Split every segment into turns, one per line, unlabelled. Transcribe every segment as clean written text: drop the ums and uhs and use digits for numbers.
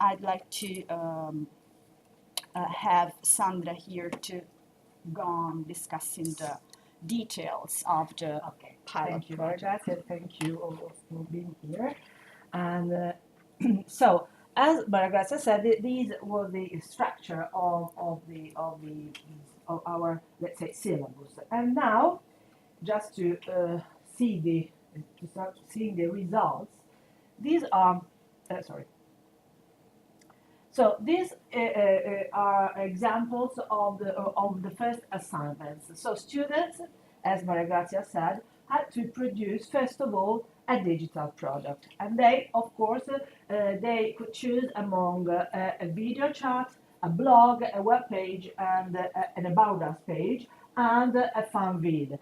I'd like to have Sandra here to go on discussing the details of the pilot
Thank you,
project.
Margaret, and thank you all for being here. And so, as Margaret said, this was the structure of our, let's say, syllabus. And now, just to start seeing the results, these are sorry. So these are examples of the first assignments. So students, as Maria Grazia said, had to produce first of all a digital product, and they, of course, they could choose among a video chat, a blog, a web page, and an about us page, and a fan vid.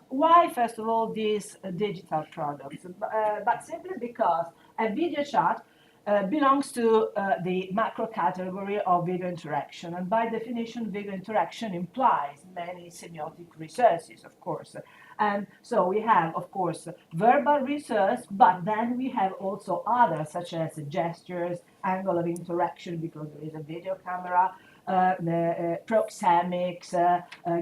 Why, first of all, these digital products? But simply because a video chat belongs to the macro category of video interaction. And by definition, video interaction implies many semiotic resources, of course. And so we have, of course, verbal resource, but then we have also others, such as gestures, angle of interaction, because there is a video camera, proxemics,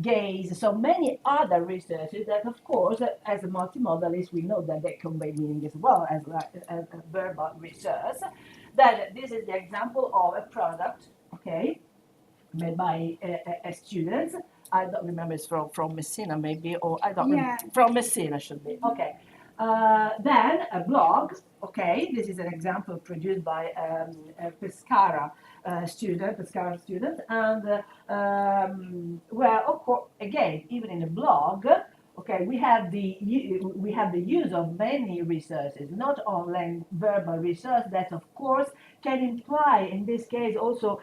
gaze, so many other researches that, of course, as a multimodalist, we know that they convey meaning as well as verbal research. That this is the example of a product, okay, made by a student. I don't remember, it's from Messina maybe, or I don't remember. From Messina should be, okay. Then a blog, okay, this is an example produced by a Pescara student, and well, of course, again, even in a blog, okay, we have the use of many resources, not only verbal resource that, of course, can imply in this case also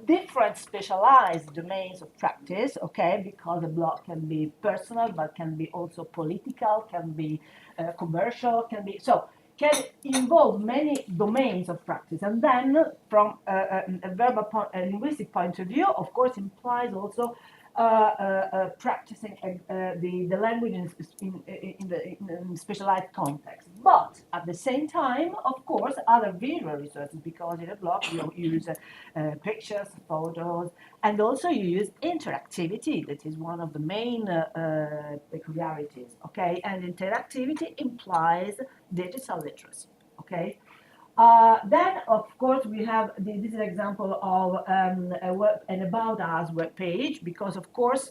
different specialized domains of practice, okay, because a blog can be personal, but can be also political, can be commercial, can be so can involve many domains of practice. And then from a verbal a linguistic point of view, of course, implies also practicing the language in specialized context. But at the same time, of course, other visual resources, because in a blog you use pictures, photos, and also you use interactivity. That is one of the main peculiarities, okay? And interactivity implies digital literacy, okay? Then, of course, we have this is an example of an About Us web page, because, of course,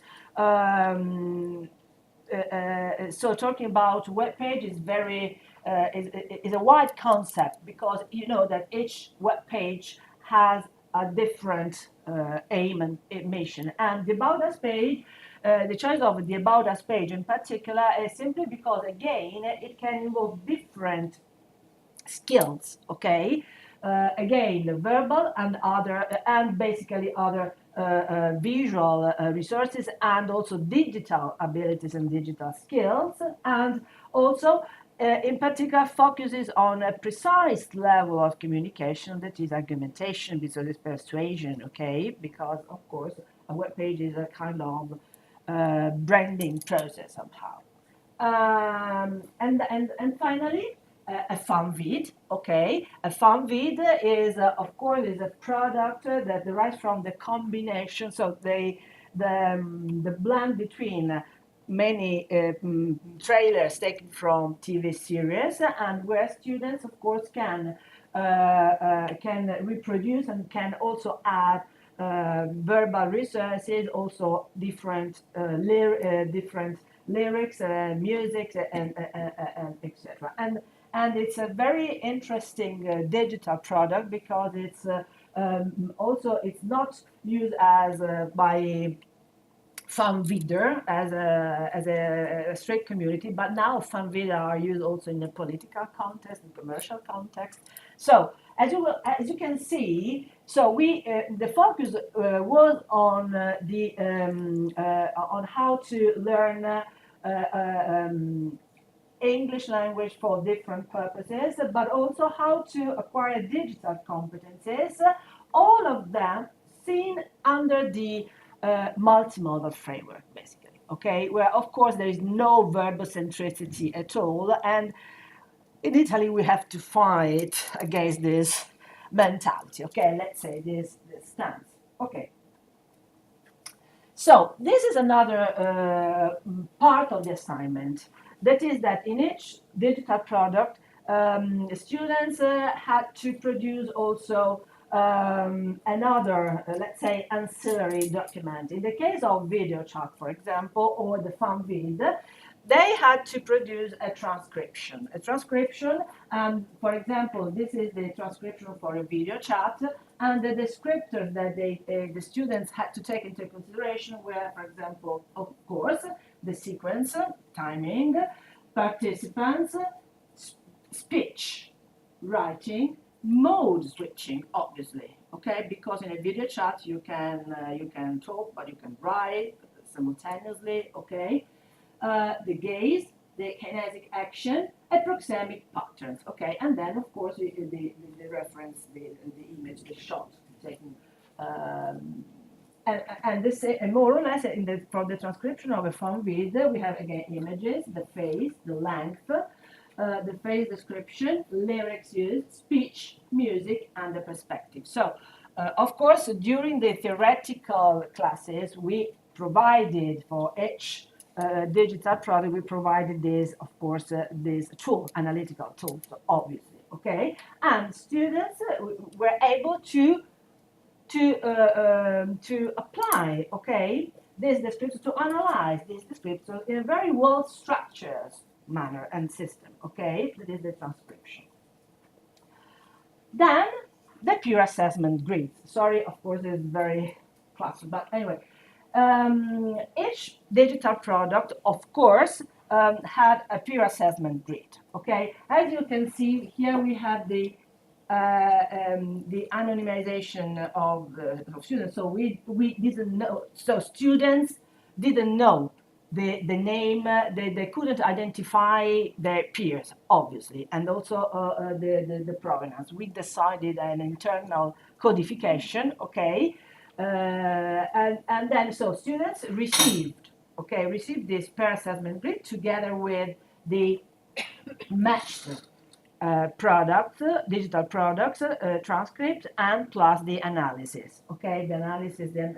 so talking about web page is very is a wide concept, because you know that each web page has a different aim and mission. And the About Us page, the choice of the About Us page in particular is simply because, again, it can involve different skills, okay, again, verbal and other and basically other visual resources, and also digital abilities and digital skills, and also in particular focuses on a precise level of communication, that is argumentation, because it's persuasion, okay, because of course a web page is a kind of branding process somehow. And finally, a fan vid, okay. A fan vid is, of course, is a product that derives from the combination, so the blend between many trailers taken from TV series, and where students, of course, can reproduce and can also add verbal resources, also different different lyrics, music, and etc. And it's a very interesting digital product, because it's also it's not used as by fan vidder as a straight community, but now fan vidder are used also in a political context, in commercial context. So as you can see, so we the focus was on on how to learn English language for different purposes, but also how to acquire digital competences, all of them seen under the multimodal framework, basically, okay, where of course there is no verbal centricity at all. And in Italy, we have to fight against this mentality. Okay, let's say this stance. Okay. So this is another part of the assignment. That is that in each digital product, the students had to produce also another, let's say, ancillary document. In the case of video chat, for example, or the fun vid, they had to produce a transcription. A transcription, for example, this is the transcription for a video chat, and the descriptors that the students had to take into consideration were, for example, of course, the sequence, timing, participants, speech, writing, mode switching, obviously. Okay, because in a video chat you can talk, but you can write simultaneously. Okay, the gaze, the kinetic action, and proxemic patterns. Okay, and then of course the reference, the image, the shot taken. And this more or less from the transcription of a phone video, we have again images, the face, the length, the phrase description, lyrics used, speech, music, and the perspective. So, of course, during the theoretical classes, we provided for each digital product, we provided this, of course, this tool, analytical tool, so obviously, okay? And students were able to apply, okay, this description, to analyze this description in a very well structured manner and system, okay? That is the transcription. Then the peer assessment grid. Sorry, of course, it's very classic, but anyway, each digital product, of course, had a peer assessment grid. Okay, as you can see here, we have the anonymization of students. So we didn't know. So students didn't know the name. They couldn't identify their peers, obviously, and also the provenance. We decided an internal codification. Okay. And then so students received this peer assessment grid together with the matched products, digital products, transcript, and plus the analysis. Okay, the analysis then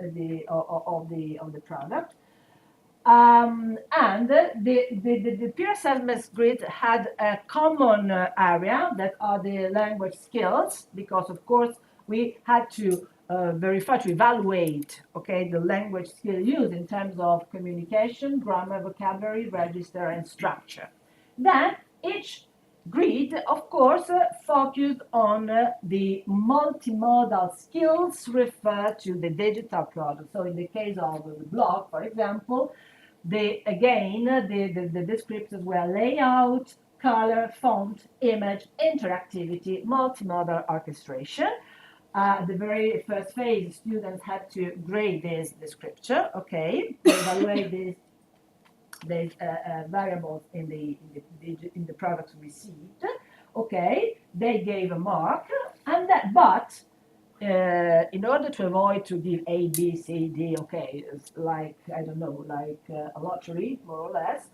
of the product. And the peer assessment grid had a common area that are the language skills, because of course we had to verify, to evaluate, okay, the language skill used in terms of communication, grammar, vocabulary, register, and structure. Then each grid, of course, focused on the multimodal skills referred to the digital product. So in the case of the blog, for example, the descriptors were layout, color, font, image, interactivity, multimodal orchestration. The very first phase, students had to grade this descriptor, okay, evaluate these variables in the products received. Okay, they gave a mark, and that, but in order to avoid to give A, B, C, D, okay, it's like, I don't know, like a lottery, more or less,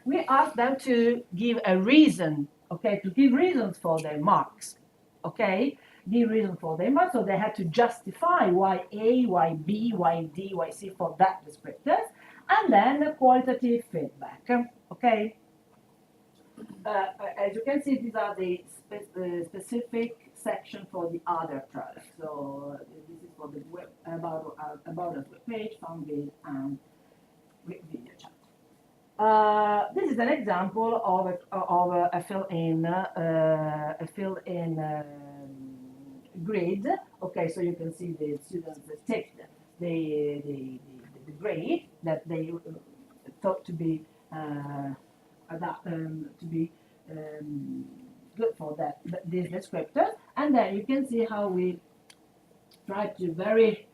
we asked them to give a reason, okay, to give reasons for their marks, okay, give reason for their marks, so they had to justify why A, why B, why D, why C for that descriptors, and then the qualitative feedback, okay. As you can see, these are the specific section for the other products. So this is for the web, about us web page, found with, and video chat. This is an example of a fill-in grid. Okay, so you can see the students that take the grade that they thought to be good for this descriptor, and then you can see how we try to very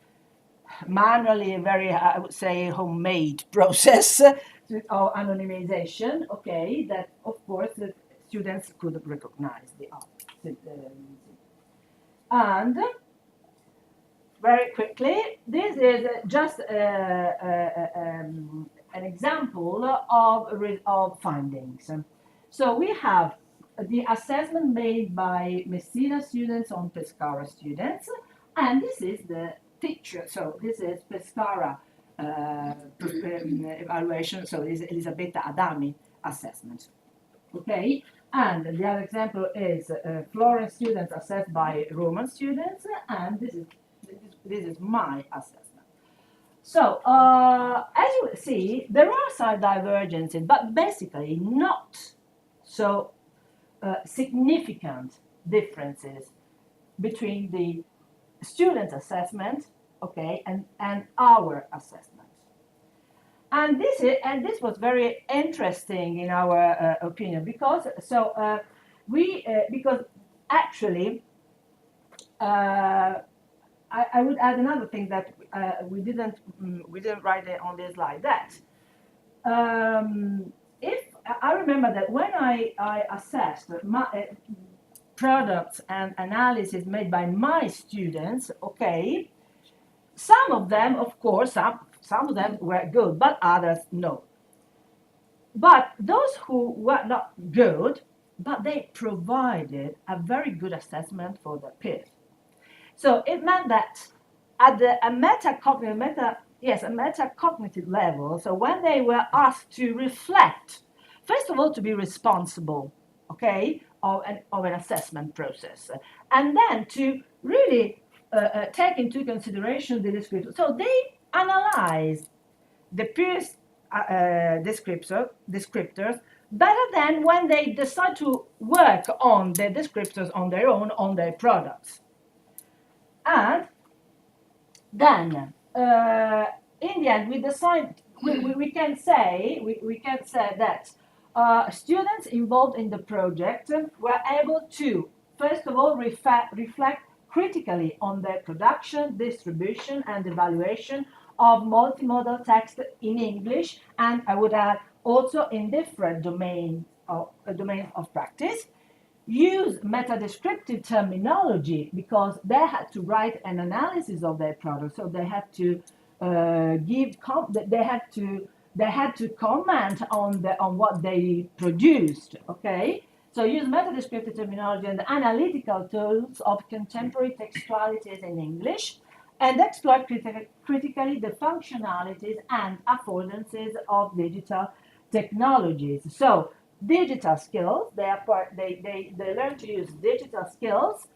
manually, very, I would say, homemade process of anonymization. Okay, that of course the students could recognize the art. And very quickly, this is just an example of findings. So we have the assessment made by Messina students on Pescara students, and this is the picture. So this is Pescara evaluation. So it is Elisabetta Adami assessment. Okay, and the other example is Florence students assessed by Roman students, and this is my assessment. So, as you see, there are some divergences, but basically not so significant differences between the student assessment, okay, and our assessment. And this was very interesting in our opinion because because actually I would add another thing that we didn't write it on this slide. That if I remember that when I assessed my products and analysis made by my students, okay, some of them, of course, some of them were good, but others no. But those who were not good, but they provided a very good assessment for the peers. So it meant that at a metacognitive level, so when they were asked to reflect, first of all, to be responsible, okay, of an assessment process, and then to really take into consideration the descriptor. So they analyzed the peers descriptors better than when they decide to work on the descriptors on their own on their products. And then in the end we decide we can say that students involved in the project were able to first of all reflect critically on their production, distribution and evaluation of multimodal text in English, and I would add also in different domains of practice, use meta-descriptive terminology because they had to write an analysis of their product, so they had to they had to comment on what they produced. Okay, so use meta-descriptive terminology and analytical tools of contemporary textualities in English, and exploit critically the functionalities and affordances of digital technologies. So digital skills, they learn to use digital skills,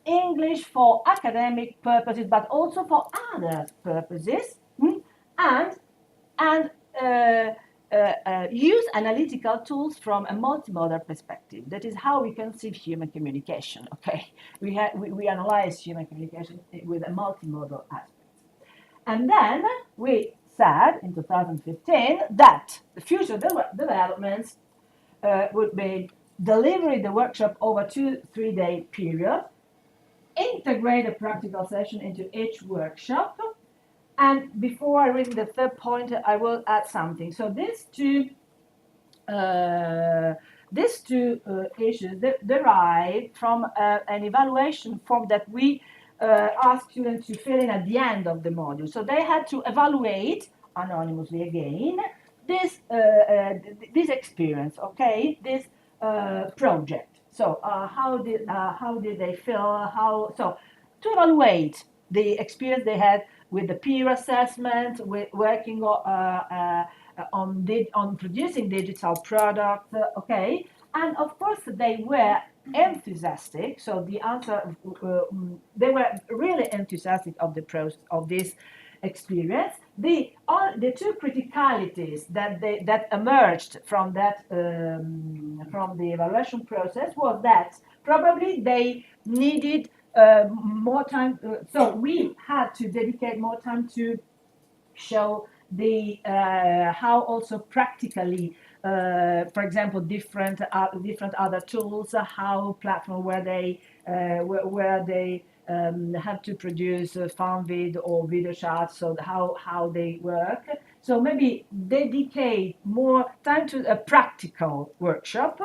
English for academic purposes, but also for other purposes, and and use analytical tools from a multimodal perspective. That is how we conceive human communication. Okay, we analyze human communication with a multimodal aspect, and then we said in 2015 that the future developments would be deliver the workshop over 2-3 day period, integrate a practical session into each workshop. And before I read the third point, I will add something. So these two issues derive from an evaluation form that we ask students to fill in at the end of the module. So they had to evaluate anonymously again this experience, okay, this project. So how did they feel? To evaluate the experience they had with the peer assessment, with working on producing digital products, okay, and of course they were enthusiastic. So the answer, they were really enthusiastic of the process of this experience. The two criticalities that emerged from from the evaluation process was that probably they needed more time. So we had to dedicate more time to show the how also practically, for example, different other tools, how platform where they have to produce found vid or video charts, so how they work. So maybe dedicate more time to a practical workshop,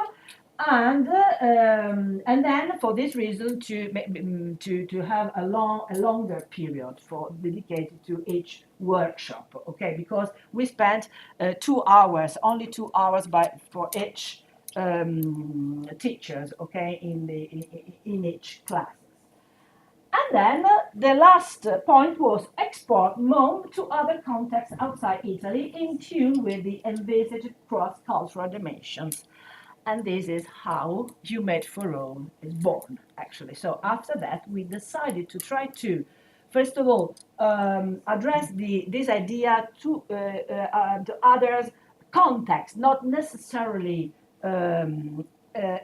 and then for this reason to have a longer period for dedicated to each workshop, okay, because we spent 2 hours, only 2 hours for each teachers, okay, in each class. And then the last point was export MOM to other contexts outside Italy in tune with the envisaged cross-cultural dimensions. And this is how You Made for Rome is born, actually. So after that, we decided to try to, first of all, address this idea to others' context, not necessarily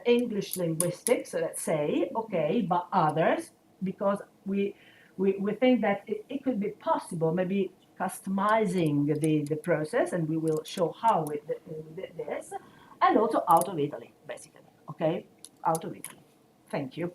English linguistics, let's say, okay, but others, because we think that it could be possible, maybe customizing the process, and we will show how we did this, and also out of Italy, basically, okay, out of Italy. Thank you.